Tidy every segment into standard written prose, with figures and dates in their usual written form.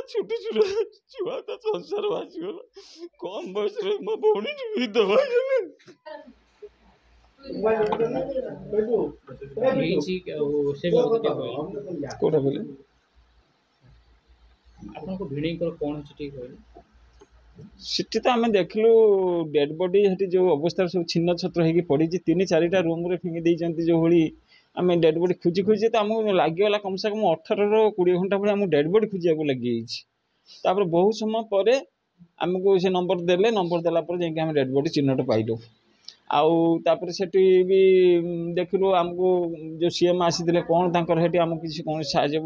छोट छोट छुआ ता संसार भासीगला कम बयस मो भौणी विधवा कोटा बोले आपनको भिणेकर कौन ठीक कहले सेठी तो आम देखलु डेड बॉडी हेटी जो अवस्था सब छिन्न छत्र होगी पड़ी तीन चारिटा रूम रे फिंगी देइचंती जो होली आम डेड बॉडी खोजी खोजी तो आमको लगिगला कम से कम 18 ରୁ 20 घंटा भाई आम डेड बॉडी खोजा लगी तापर बहुत समय पर आमको से नंबर देले नंबर देला पर जाके आम डेड बॉडी चिन्हट पाइलु आउ तापर सेठी भी देखलु आमको जो सीएम आसी कौन तांकर हेटी आमको किसी कौन साहाय्य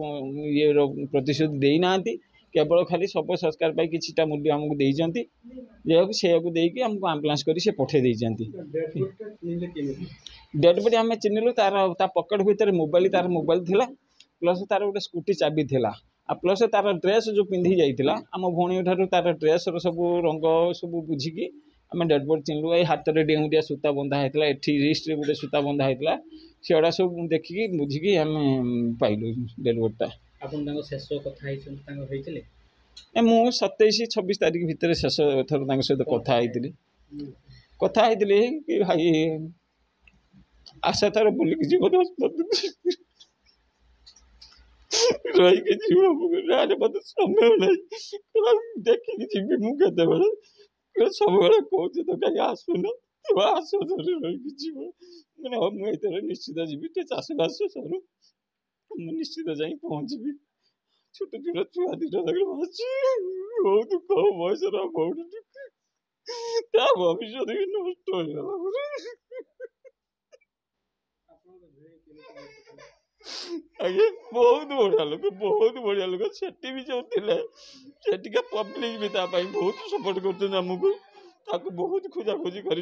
ये प्रतिशोध देई नांती केवल खाली सब संस्कार पाई किछिटा मूल्य आमको देइचंती से आमको आम्बुलांस करी से पठे देइचंती डेड बॉडी आम चिन्हलु तार ता पकेट भितर मोबाइल तार मोबाइल थिला प्लस तार गोटे स्कूटी चाबी थिला आ प्लस तार ड्रेस जो पिंधि जाइतिला आम भौणी ठारू तार ड्रेस सब रंग सब बुझिकी आम डेड बॉडी चिन्हलु ए हाथ में डेंगुटिया सूता बंधा होता एठी रिस्ट गोटे सूता बंधा होता सेगुड़ा सब देखिकी बुझिकी आम पाइलु डेड बॉडीटा आपन शेष कथा मु 27-26 तारीख भितर शेष थर सहित कथा कि भाई आशा तार बुलिक जीव रही जीव मत समय ना देखिकी जी मुझे सब कौच तो कहीं आसुन आस रही जीव मैंने मुझे निश्चित जी चाष बास सरू निश्चित जा पहुँची छोट छोट छुआ दीटा बहुत कम बयस भविष्य भी नष्ट आगे बहुत बढ़िया लोक से भी जो थे पब्लिक भी बहुत सपोर्ट कर बहुत खोजाखोजी कर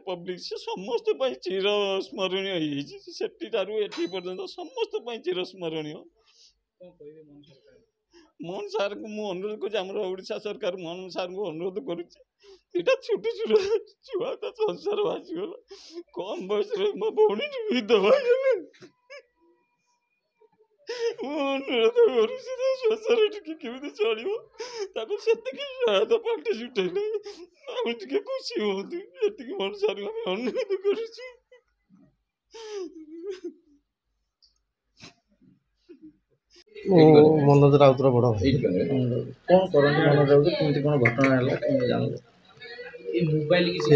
पब्लिक से समस्त चिर स्मरणीय से पर्यंत समस्त चिर स्मरणीय मोहन सार को मुझे अनुरोध कर सरकार मोहन सार को अनुरोध करुटा छोट छोट छुआ ता संसार भासीगला कम बयस मो भौणी विधवा अनुरोध कर संसार केमी चलो सहायता पाल्टे जुटेले आम टे खुशी हूँ ये मोहन सार को अनुरोध कर मनोज राउतर बड़ कौन करते मनोज राउत कमी कौन घटना है जान मोबाइल से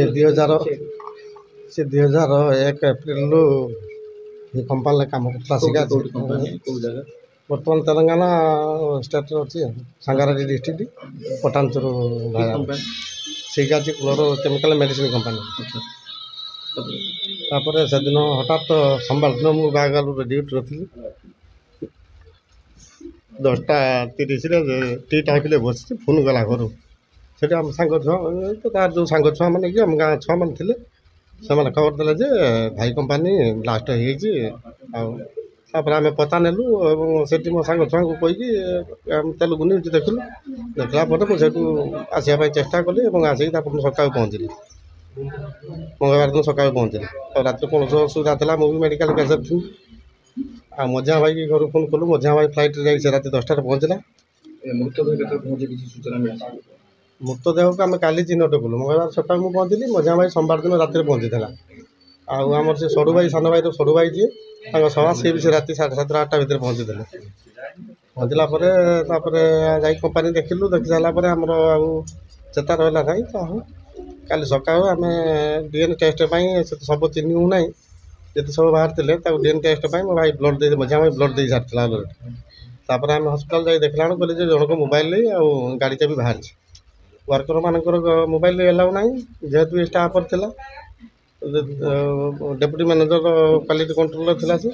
2001 एप्रिल ये कंपानी काम करता बर्तमान तेलंगाना स्टेट अच्छी Sangareddy district Patancheru Sigachi chloro chemical medicine company तापर से दिन हठात सोमवार दिन मुझे बागालूर ड्यूटी थी 10:30 टी टाइप बस फोन गला घर से आम सांग छुआ तार जो सांग छुआ मैंने आम गाँ छुआ मैंने थे से खबर देले जे भाई कंपानी ब्लास्ट होपर आम पता नेलु से मो सांग छुआ को कहीकि तेलुगु न्यूज देखलु देखला मुझे आसवाई चेष्टा कली आसिक सका पहुँचली मंगलवार दिन सका पहुँचली और रात कौन असुविधा था मुझे मेडिकल केस थी आ मझा भाई की घर फोन कलु मझा भाई फ्लाइट जाए रात 10 पहुँचला मृतदेह को आम काली चिन्हट कलु मंगलवार सका पहुँचली मझा भाई सोमवार दिन रात पहुँची आमर से सड़ू भाई सान भाई सड़ू भाई जी सभा सी भी रात 7:30 8टा भितर पहुँची पहुँचला जा कंपानी देखिलु देखी सारापर आमर चेता रहा ना तो काली सका आम डीएनए टेस्ट सब चिन्हू ना जिते सब बाहर थे डीएनए टेस्ट मो भाई ब्लड दे मझा भाई ब्लड दे सारी ऑलरेडी आम हस्पिटाल जा देखला कहले जनक मोबाइल गाड़ी चाबी बाहर वर्कर मानकर मोबाइल एलाउ ना जेहेतु स्टाफ था डेप्यूटी मैनेजर क्वालिटी कंट्रोलर थी से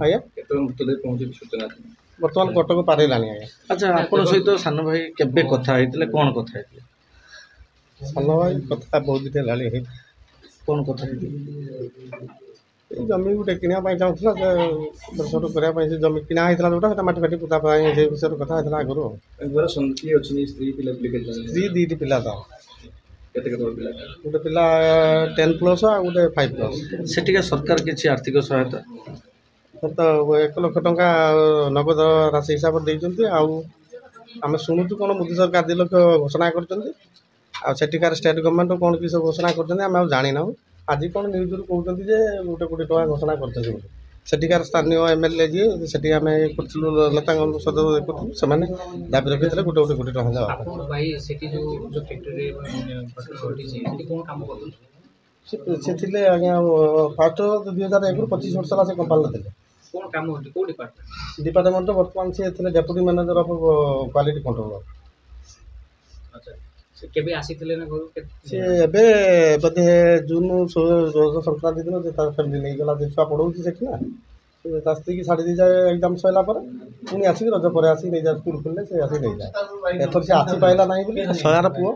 आज्ञा बर्तमान कटक पारेला आज्ञा अच्छा आप सहित सान भाई केबे कथा कौन कथा सान भाई कथा बहुत दिन है कौन कथा जमी गोटे किना चाहूला छोट करने जमी किना होता जो माटी फाटी पुता से विषय कथा आगुरी स्त्री 2टी पिला तो गोटे पिला 10+ आ गोटे 5+ से सरकार किसी आर्थिक सहायता ତ 1 ଲକ୍ଷ ଟଙ୍କା ନଗଦ ରାଶି ହିସାବରେ ଦେଇଛନ୍ତି। ଆଉ ଆମେ ଶୁଣୁଛୁ କ'ଣ ମୋଦି ସରକାର 2 ଲକ୍ଷ ଘୋଷଣା କରିଛନ୍ତି, ଆଉ ସେଠିକାର ଷ୍ଟେଟ୍ ଗଭର୍ଣ୍ଣମେଣ୍ଟ କ'ଣ କି ସବୁ ଘୋଷଣା କରିଛନ୍ତି ଆମେ ଆଉ ଜାଣିନାହୁଁ। ଆଜି କ'ଣ ନ୍ୟୁଜ୍ରୁ କହୁଛନ୍ତି ଯେ 1 କୋଟି ଟଙ୍କା ଘୋଷଣା କରିଛନ୍ତି ବୋଲି। ସେଠିକାର ସ୍ଥାନୀୟ MLA ଯିଏ ସେଠି ଆମେ କରିଥିଲୁ ନେତାଙ୍କ ସହିତ କରୁଥିଲୁ, ସେମାନେ ଦାବି ରଖିଥିଲେ 1 କୋଟି ଟଙ୍କା ଦେବା ପାଇଁ। ଆପଣ ଭାଇ ସେଠି ଯୋଉ ଫ୍ୟାକ୍ଟ୍ରିରେ ଘଟଣା ଘଟିଛି ସେଠି କ'ଣ କାମ କରୁଛନ୍ତି? ସେ ଥିଲେ ଆଜ୍ଞା ଫାଷ୍ଟ 2001ରୁ 25 ବର୍ଷ ହେଲା ସେ କମ୍ପାନୀରେ ଥିଲେ। କ'ଣ କାମ ହେଉଛି, କୋଉ ଡିପାର୍ଟମେଣ୍ଟ? ଡିପାର୍ଟମେଣ୍ଟ ବର୍ତ୍ତମାନ ସେ ଥିଲେ deputy manager of quality controller. ଆଚ୍ଛା, ସେ କେବେ ଆସିଥିଲେ ନା ଘରକୁ? ସେ ଏବେ ବୋଧେ ଜୁନ୍ 16 ସଂକ୍ରାନ୍ତି ଦିନ ସେ ତା ଫ୍ୟାମିଲି ନେଇଗଲା, ଯେ ଛୁଆ ପଢ଼ଉଛି ସେଠି ନା, ସେ ତା ସ୍ତ୍ରୀକି ଛାଡ଼ି ଦେଇଯାଏ ଏକ୍ଜାମ୍ ସରିଲା ପରେ, ପୁଣି ଆସିକି ରଜ ପରେ ଆସିକି ନେଇଯାଏ, ସ୍କୁଲ ଖୋଲିଲେ ସେ ଆସିକି ନେଇଯାଏ। ଏଥର ସେ ଆସିପାରିଲା ନାହିଁ ବୋଲି 100ର ପୁଅ